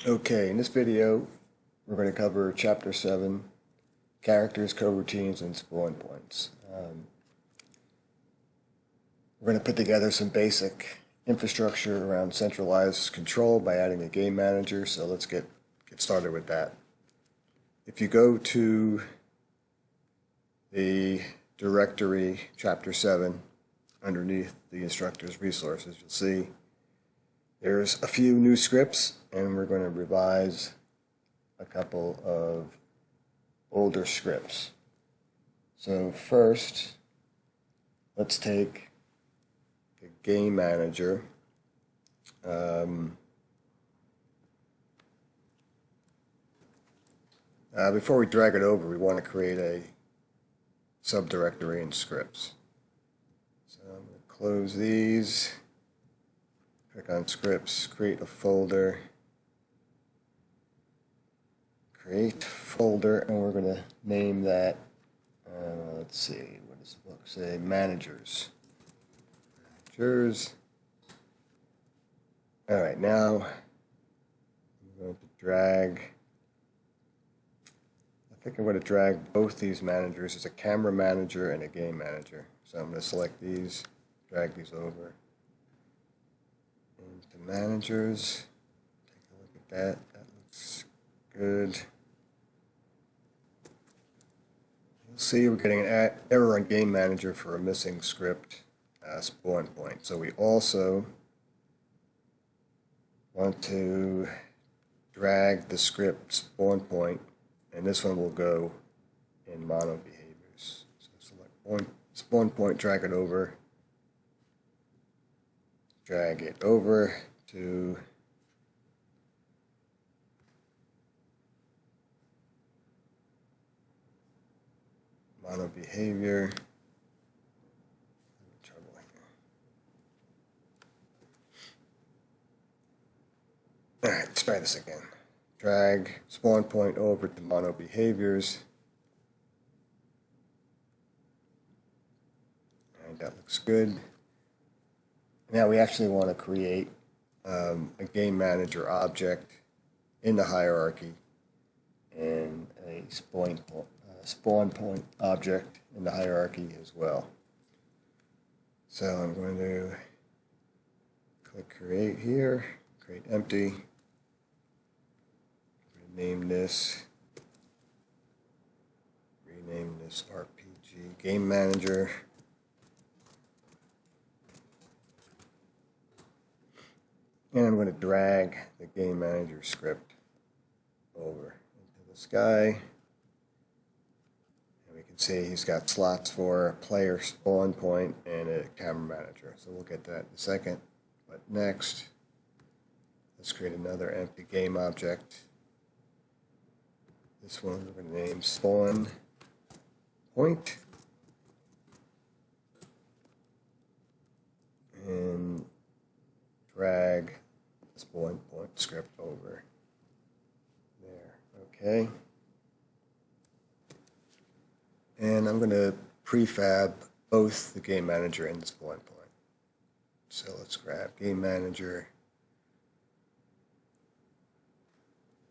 Okay, in this video, we're going to cover Chapter 7, Characters, Coroutines, and Spawn Points. We're going to put together some basic infrastructure around centralized control by adding a game manager, so let's get started with that. If you go to the directory, Chapter 7, underneath the instructor's resources, you'll see there's a few new scripts, and we're going to revise a couple of older scripts. So first, let's take the game manager. Before we drag it over, we want to create a subdirectory in scripts. So I'm going to close these, click on scripts, create a folder, create folder, and we're going to name that, let's see, what does the book say? Managers. Managers. All right, now I'm going to drag, I think I'm going to drag both these managers as a camera manager and a game manager. So I'm going to select these, drag these over into managers. Take a look at that. That looks good. You'll see we're getting an error on game manager for a missing script spawn point. So we also want to drag the script spawn point, and this one will go in mono behaviors. So select spawn point, drag it over to mono behavior. Trouble here. All right, let's try this again. Drag spawn point over to mono behaviors. All right, that looks good. Now we actually want to create a game manager object in the hierarchy and a spawn point object in the hierarchy as well. So I'm going to click create here, create empty, rename this RPG game manager. And I'm going to drag the game manager script over into this guy. And we can see he's got slots for a player spawn point and a camera manager. So we'll get that in a second. But next, let's create another empty game object. This one we're going to name spawn point. And drag the spawn point script over there. Okay. And I'm going to prefab both the game manager and the spawn point. So let's grab game manager,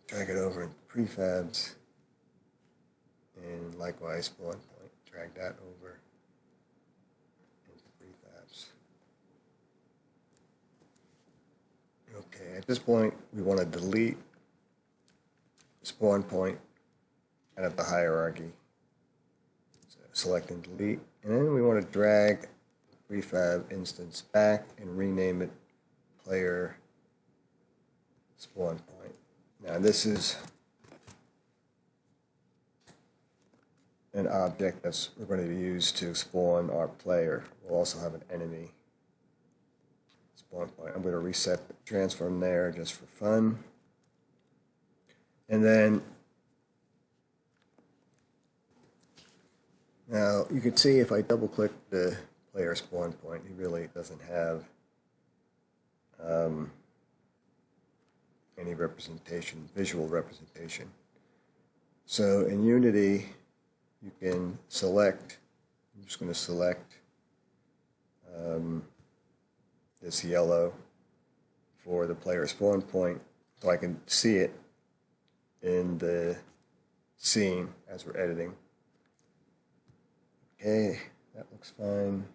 drag it over into prefabs, and likewise spawn point, drag that over into prefabs. Okay, at this point, we want to delete spawn point out of the hierarchy. So select and delete. And then we want to drag the prefab instance back and rename it player spawn point. Now this is an object that's we're going to use to spawn our player. We'll also have an enemy spawn point. I'm going to reset the transform there just for fun. And then now you can see if I double click the player spawn point, he really doesn't have any representation, visual representation. So in Unity, you can select, I'm just going to select this yellow for the player spawn point, so I can see it in the scene as we're editing. Okay, that looks fine.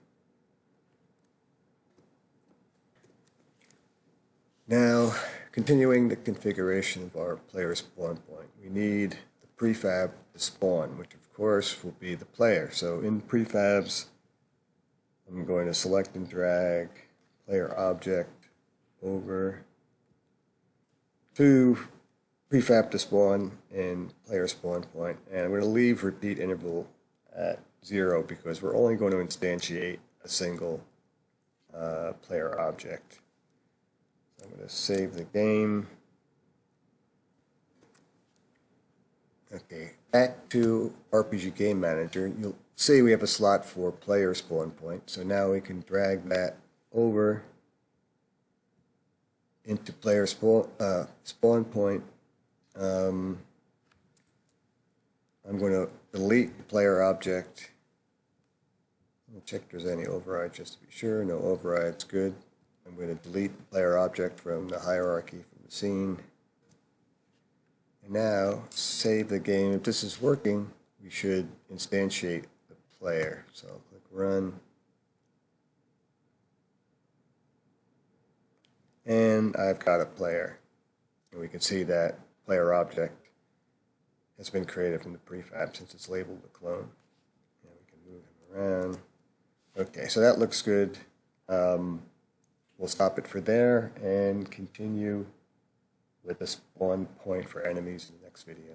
Now, continuing the configuration of our player spawn point, we need the prefab to spawn, which of course will be the player. So in prefabs, I'm going to select and drag player object over to prefab to spawn and player spawn point, and I'm going to leave repeat interval at 0 because we're only going to instantiate a single player object. So I'm going to save the game. Okay, back to RPG Game Manager. You'll see we have a slot for player spawn point, so now we can drag that over into player spawn point. I'm going to delete the player object. Let me check if there's any override just to be sure. No overrides, good. I'm going to delete the player object from the hierarchy from the scene. And now save the game. If this is working, we should instantiate the player. So I'll click run. And I've got a player. And we can see that player object has been created from the prefab since it's labeled a clone. And we can move him around. Okay, so that looks good. We'll stop it for there and continue with the spawn point for enemies in the next video.